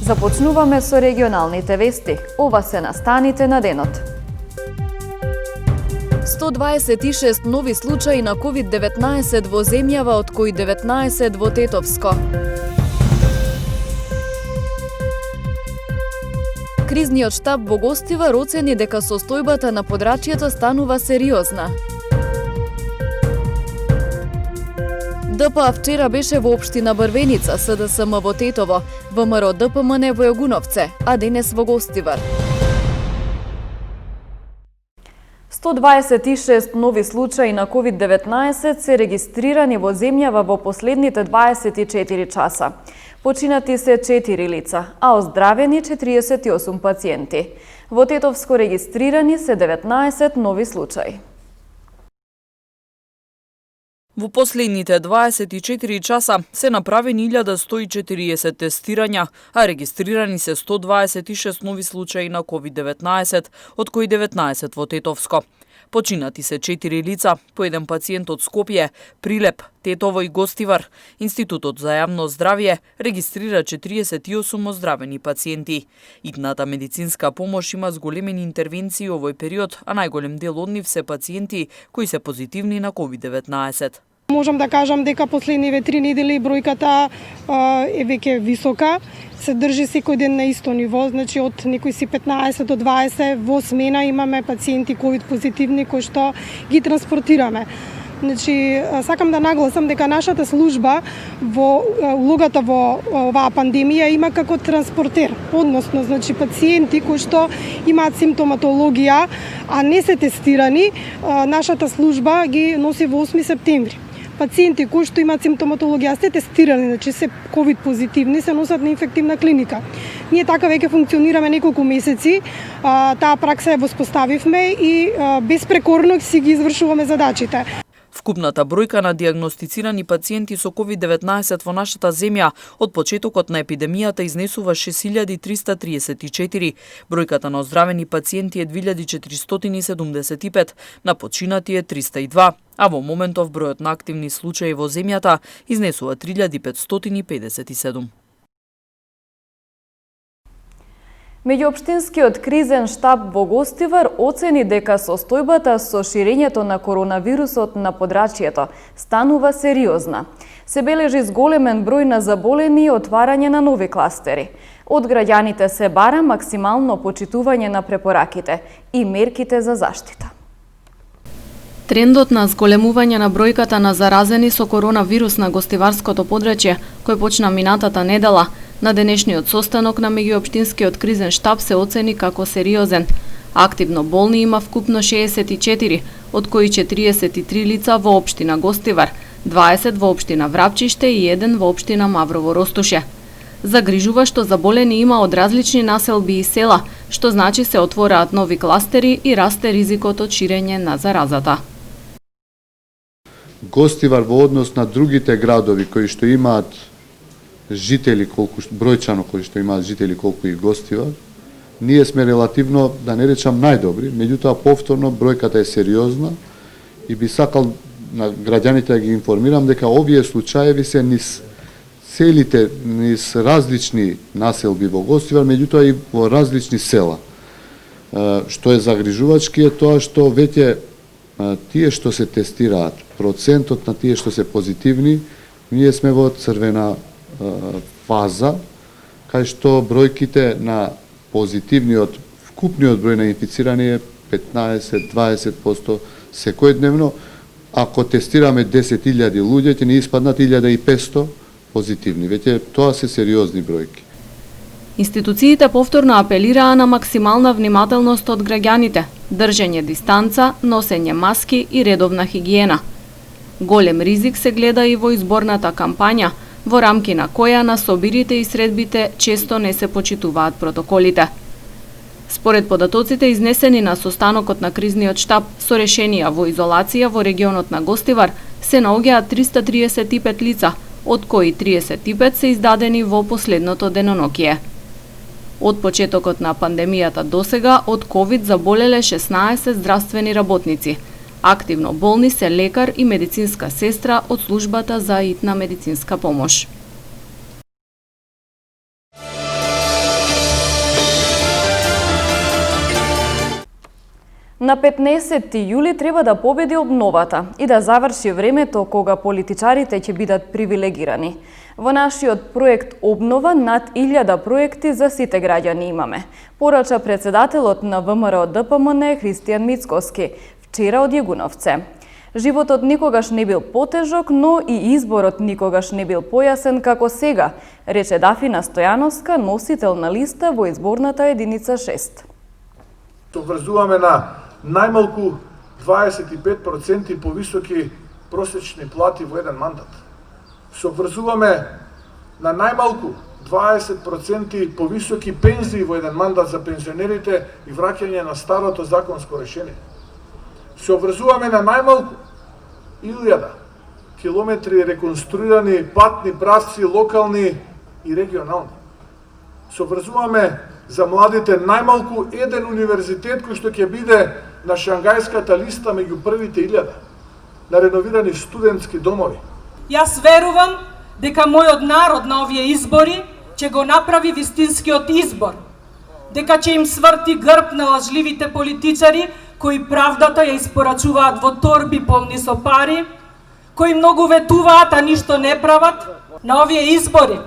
Започнуваме со регионалните вести. Ова се настаните на денот. 126 нови случаи на COVID-19 во земјава, од кои 19 во Тетовско. Кризниот штаб во Гостивар оцени дека состојбата на подрачјето станува сериозна. ДПА вчера беше во општина Брвеница, СДСМ во Тетово, ВМРО ДПМН во Јогуновце, а денес во Гостивар. 126 нови случаи на COVID-19 се регистрирани во земјава во последните 24 часа. Починати се 4 лица, а оздравени 48 пациенти. Во Тетовско регистрирани се 19 нови случаи. Во последните 24 часа се направени 1140 тестирања, а регистрирани се 126 нови случаи на COVID-19, од кои 19 во Тетовско. Починати се 4 лица, по еден пациент од Скопје, Прилеп, Тетово и Гостивар. Институтот за јавно здравје регистрира 48 оздравени пациенти. Итната медицинска помош има зголемени интервенции овој период, а најголем дел од нив се пациенти кои се позитивни на COVID-19. Можам да кажам дека последниве 3 недели бројката е веќе висока. Се држи секој ден на исто ниво, значи од некои си 15 до 20 во смена имаме пациенти COVID позитивни кои што ги транспортираме. Значи, сакам да нагласам дека нашата служба во улогата во оваа пандемија има како транспортер, односно, значи пациенти кои што имаат симптоматологија, а не се тестирани, нашата служба ги носи во 8 септември. Пациенти кои што имаат симптоматологија се тестирани, значи се COVID позитивни, се носат на инфективна клиника. Ние така веќе функционираме неколку месеци, таа пракса ја воспоставивме и безпрекорно си ги извршуваме задачите. Вкупната бројка на дијагностицирани пациенти со COVID-19 во нашата земја од почетокот на епидемијата изнесува 6334. Бројката на оздравени пациенти е 2475, на починати е 302, а во моментов бројот на активни случаи во земјата изнесува 3557. Меѓуопштинскиот кризен штаб во Гостивар оцени дека состојбата со ширењето на коронавирусот на подрачјето станува сериозна. Се бележи зголемен број на заболени и отварање на нови кластери. Од граѓаните се бара максимално почитување на препораките и мерките за заштита. Трендот на зголемување на бројката на заразени со коронавирус на гостиварското подрачје, кој почна минатата недела, на денешниот состанок на меѓуопштинскиот кризен штаб се оцени како сериозен. Активно болни има вкупно 64, од кои 43 лица во општина Гостивар, 20 во општина Врапчиште и 1 во општина Маврово Ростуше. Загрижува што заболени има од различни населби и села, што значи се отвораат нови кластери и расте ризикот од ширење на заразата. Гостивар во однос на другите градови кои што имаат жители бројчано кои што имаат жители колку и Гостивар, ние сме релативно, да не речам најдобри, меѓутоа повторно бројката е сериозна и би сакал на граѓаните да ги информирам дека овие случаеви се низ селите, низ различни населби во Гостивар, меѓутоа и во различни села. Што е загрижувачки е тоа што веќе тие што се тестираат, процентот на тие што се позитивни, ние сме во црвена фаза, кај што бројките на позитивниот, вкупниот број на инфицирани е 15-20% секојдневно. Ако тестираме 10.000 луѓе, ќе ни испаднат 1500 позитивни. Веќе тоа се сериозни бројки. Институциите повторно апелираа на максимална внимателност од граѓаните, држење дистанца, носење маски и редовна хигиена. Голем ризик се гледа и во изборната кампања, во рамки на која на собирите и средбите често не се почитуваат протоколите. Според податоците изнесени на состанокот на кризниот штаб со решенија во изолација во регионот на Гостивар се наоѓаат 335 лица, од кои 35 се издадени во последното деноноќие. Од почетокот на пандемијата досега од COVID заболеле 16 здравствени работници. Активно болни се лекар и медицинска сестра од службата за итна медицинска помош. На 15 јули треба да победи обновата и да заврши времето кога политичарите ќе бидат привилегирани. Во нашиот проект Обнова над 1000 проекти за сите граѓани имаме, порача председателот на ВМРО ДПМН Христијан Мицкоски вчера од Јегуновце. Животот никогаш не бил потежок, но и изборот никогаш не бил појасен како сега, рече Дафина Стојановска, носител на листа во изборната единица 6. Се обврзуваме на најмалку 25% повисоки просечни плати во еден мандат. Се обврзуваме на најмалку 20% повисоки пензии во еден мандат за пензионерите и враќање на старото законско решение. Се обврзуваме на најмалку 1000 километри реконструирани патни правци локални и регионални. Се обврзуваме за младите најмалку еден универзитет кој што ќе биде на Шангајската листа меѓу првите 1000, на реновирани студентски домови. Јас верувам дека мојот народ на овие избори ќе го направи вистинскиот избор, дека ќе им сврти грб на лажливите политичари кои правдата ја испорачуваат во торби полни со пари, кои многу ветуваат, а ништо не прават. На овие избори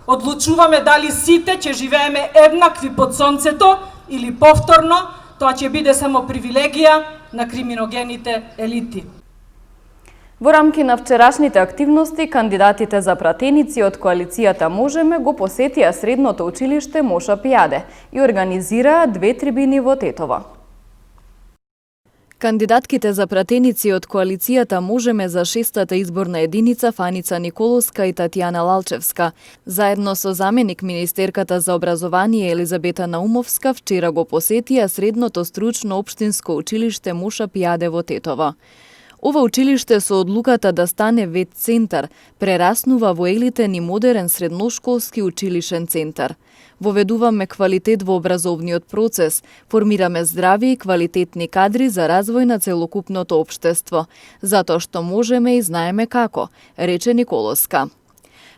одлучуваме дали сите ќе живееме еднакви под сонцето или повторно тоа ќе биде само привилегија на криминогените елити. Во рамки на вчерашните активности, кандидатите за пратеници од коалицијата Можеме го посетија средното училиште Моша Пијаде и организираа 2 трибини во Тетово. Кандидатките за пратеници од коалицијата Можеме за 6-та изборна единица Фаница Николовска и Татјана Лалчевска, заедно со заменик министерката за образование Елизабета Наумовска, вчера го посетија средното стручно општинско училиште Моша Пијаде во Тетово. Ова училиште со одлуката да стане вет центар прераснува во елитен и модерен средношколски училишен центар. Воведуваме квалитет во образовниот процес, формираме здрави и квалитетни кадри за развој на целокупното општество, затоа што можеме и знаеме како, рече Николовска.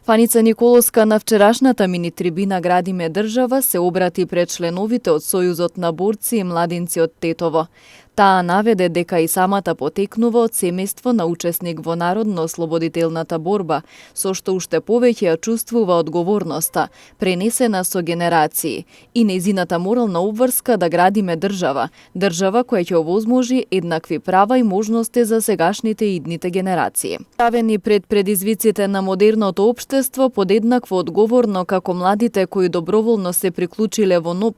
Фаница Николовска на вчерашната мини трибина Градиме држава се обрати пред членовите од Сојузот на борци и младинци од Тетово. Таа наведе дека и самата потекнува од семејство на учесник во народно-ослободителната борба, со што уште повеќе ја чувствува одговорноста, пренесена со генерации, и нејзината морална обврска да градиме држава, држава која ќе овозможи еднакви права и можности за сегашните и идните генерации. Ставени пред предизвиците на модерното општество, подеднакво одговорно како младите кои доброволно се приклучиле во НОП,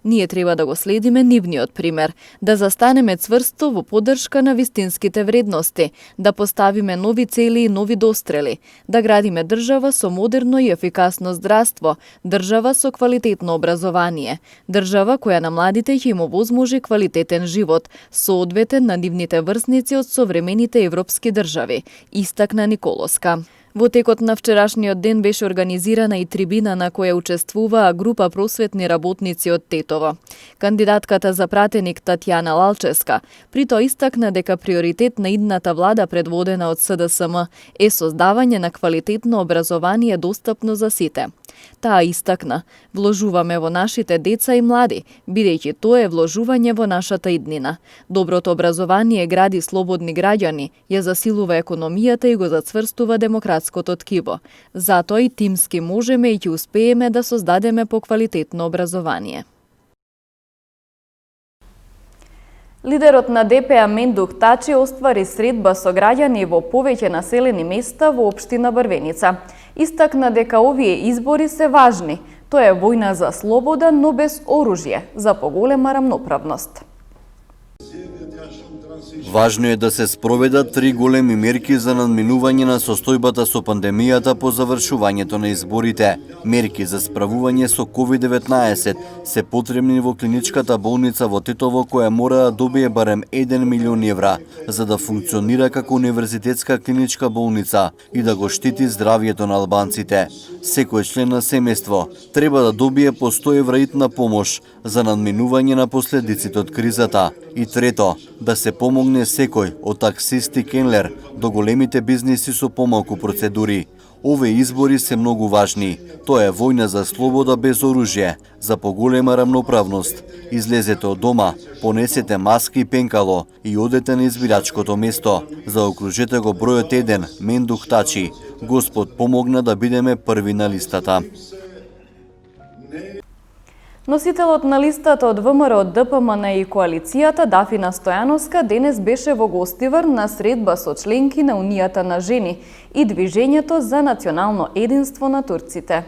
ние треба да го следиме нивниот пример, да застанеме цврсто во поддршка на вистинските вредности, да поставиме нови цели и нови дострели, да градиме држава со модерно и ефикасно здравство, држава со квалитетно образование, држава која на младите ќе им овозможи квалитетен живот, соодветен на нивните врсници од современите европски држави, истакна Николовска. Во текот на вчерашниот ден беше организирана и трибина на која учествуваа група просветни работници од Тетово. Кандидатката за пратеник Татјана Лалчевска при тоа истакна дека приоритет на идната влада предводена од СДСМ е создавање на квалитетно образование достапно за сите. Таа истакна: вложуваме во нашите деца и млади, бидејќи тоа е вложување во нашата иднина. Доброто образование гради слободни граѓани, ја засилува економијата и го зацврстува демократското ткиво. Затоа и тимски можеме и ќе успееме да создадеме поквалитетно образование. Лидерот на ДПА Мендук Тачи оствари средба со граѓани во повеќе населени места во општина Брвеница. Истакна дека овие избори се важни. Тоа е војна за слобода, но без оружје, за поголема рамноправност. Важно е да се спроведат 3 големи мерки за надминување на состојбата со пандемијата по завршувањето на изборите. Мерки за справување со COVID-19 се потребни во клиничката болница во Тетово, која мора да добие барем 1 милион евра за да функционира како универзитетска клиничка болница и да го штити здравјето на албанците. Секој член на семејство треба да добие по 100 евра итна помош за надминување на последиците од кризата. И трето, да се помогне секој, од таксист и кенлер до големите бизниси со помалку процедури. Овие избори се многу важни. Тоа е војна за слобода без оружје, за поголема рамноправност. Излезете од дома, понесете маски и пенкало и одете на избирачкото место. Заокружете го бројот 1, мен духтачи. Господ помогна да бидеме први на листата. Носителот на листата од ВМРО, ДПМН и коалицијата Дафина Стојановска денес беше во Гостивар на средба со членки на Унијата на жени и Движењето за национално единство на турците.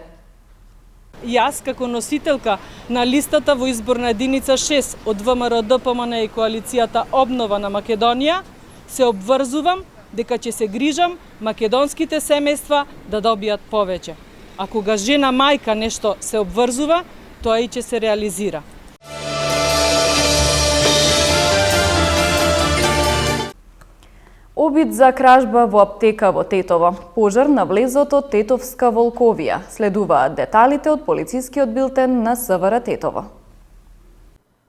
Јас, како носителка на листата во изборна единица 6 од ВМРО, ДПМН и коалицијата Обнова на Македонија, се обврзувам дека ќе се грижам македонските семејства да добијат повеќе. А кога жена мајка нешто се обврзува, тоа и ќе се реализира. Обид за кражба во аптека во Тетово. Пожар на влезот од Тетовска Волковија. Следуваат деталите од полицискиот билтен на СВР Тетово.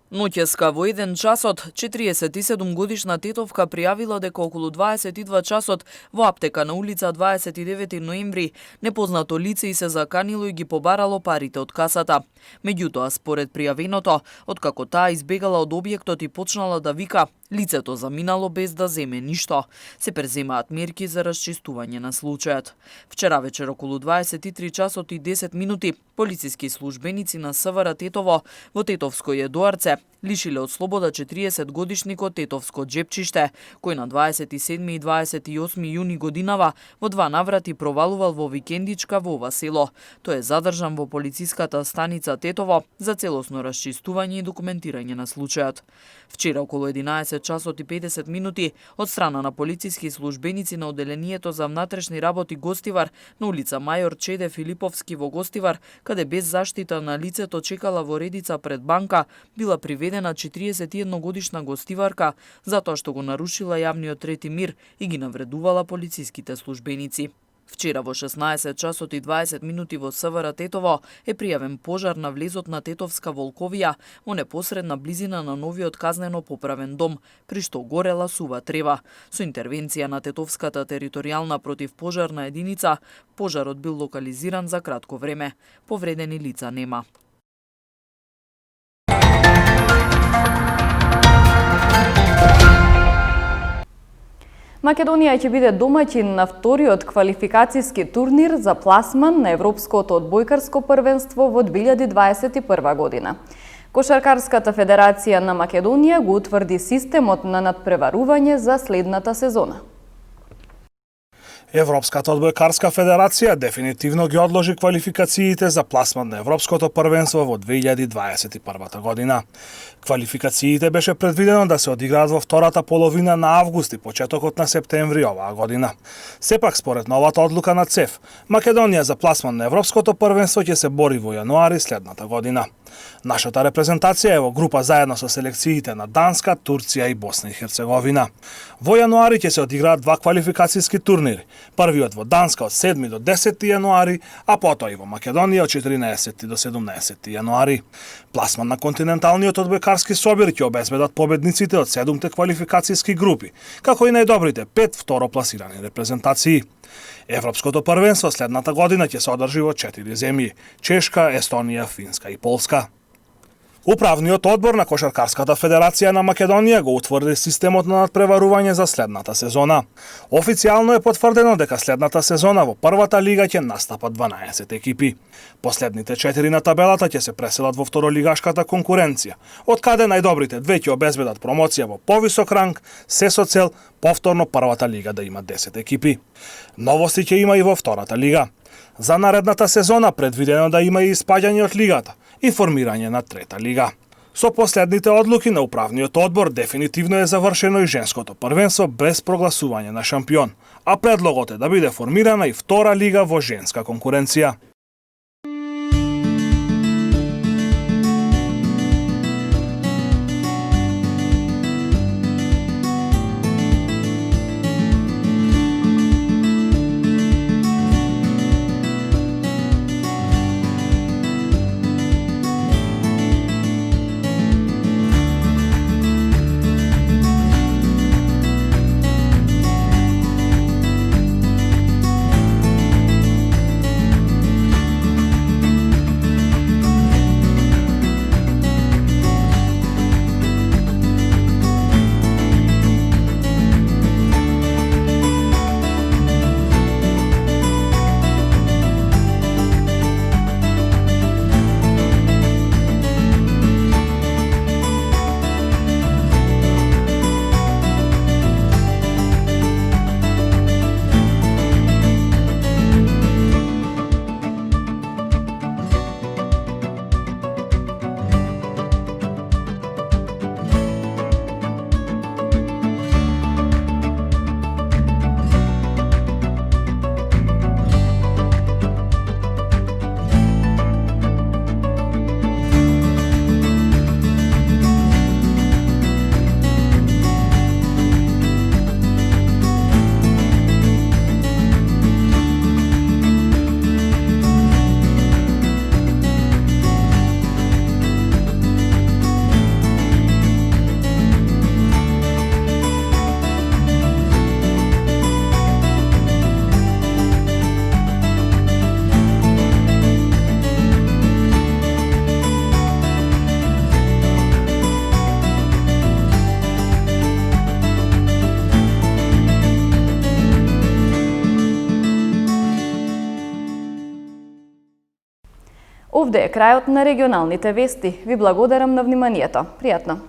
Ноќеска во 1 часот, 47 годишна тетовка пријавила дека околу 22 часот во аптека на улица 29 ноември непознато лице и се заканило и ги побарало парите од касата. Меѓутоа, според пријавеното, откако таа избегала од објектот и почнала да вика, лицето заминало без да земе ништо. Се преземаат мерки за расчистување на случајот. Вчера вечер околу 23 часот и 10 минути, полициски службеници на СВР Тетово во Тетовско Једоарце лишиле од слобода 40-годишникот Тетовско Джепчиште, кој на 27 и 28 јуни годинава во 2 наврати провалувал во викендичка во ова село. Тој е задржан во полициската станица Тетово за целосно расчистување и документирање на случајот. Вчера околу 11 часот и 50 минути од страна на полициски службеници на Оделението за внатрешни работи Гостивар на улица Мајор Чеде Филиповски во Гостивар, каде без заштита на лицето чекала во редица пред банка, била приведена 41 годишна гостиварка затоа што го нарушила јавниот ред и мир и ги навредувала полициските службеници. Вчера во 16 часот и 20 минути во СВР Тетово е пријавен пожар на влезот на Тетовска Волковија во непосредна близина на новиот казнено-поправен дом, при што горела сува трева. Со интервенција на Тетовската територијална противпожарна единица, пожарот бил локализиран за кратко време. Повредени лица нема. Македонија ќе биде домаќин на вториот квалификацијски турнир за пласман на Европското одбојкарско првенство во 2021 година. Кошаркарската федерација на Македонија го утврди системот на надпреварување за следната сезона. Европската одбојкарска федерација дефинитивно ги одложи квалификациите за пласман на Европското првенство во 2021 година. Квалификациите беше предвидено да се одиграат во втората половина на август и почетокот на септември оваа година. Сепак, според новата одлука на ЦЕФ, Македонија за пласман на Европското првенство ќе се бори во јануари следната година. Нашата репрезентација е во група заедно со селекциите на Данска, Турција и Босна и Херцеговина. Во јануари ќе се одиграат 2 квалификацијски турнири. Првиот во Данска од 7 до 10 јануари, а потоа и во Македонија од 14 до 17 јануари. Пласман на континенталниот одбојкарски собир ќе обезбедат победниците од 7 квалификацијски групи, како и најдобрите 5 второпласирани репрезентации. Европското првенство следната година ќе се одржи во 4 земји – Чешка, Естонија, Финска и Полска. Управниот одбор на Кошаркарската федерација на Македонија го утврди системот на надпреварување за следната сезона. Официјално е потврдено дека следната сезона во првата лига ќе настапат 12 екипи. Последните 4 на табелата ќе се преселат во второлигашката конкуренција, од каде најдобрите 2 ќе обезбедат промоција во повисок ранг, се со цел повторно првата лига да има 10 екипи. Новости ќе има и во втората лига. За наредната сезона предвидено да има и испаѓање од лигата и формирање на трета лига. Со последните одлуки на управниот одбор дефинитивно е завршено и женското првенство без прогласување на шампион, а предлогот е да биде формирана и втора лига во женска конкуренција. Овде е крајот на регионалните вести. Ви благодарам на вниманието. Пријатно!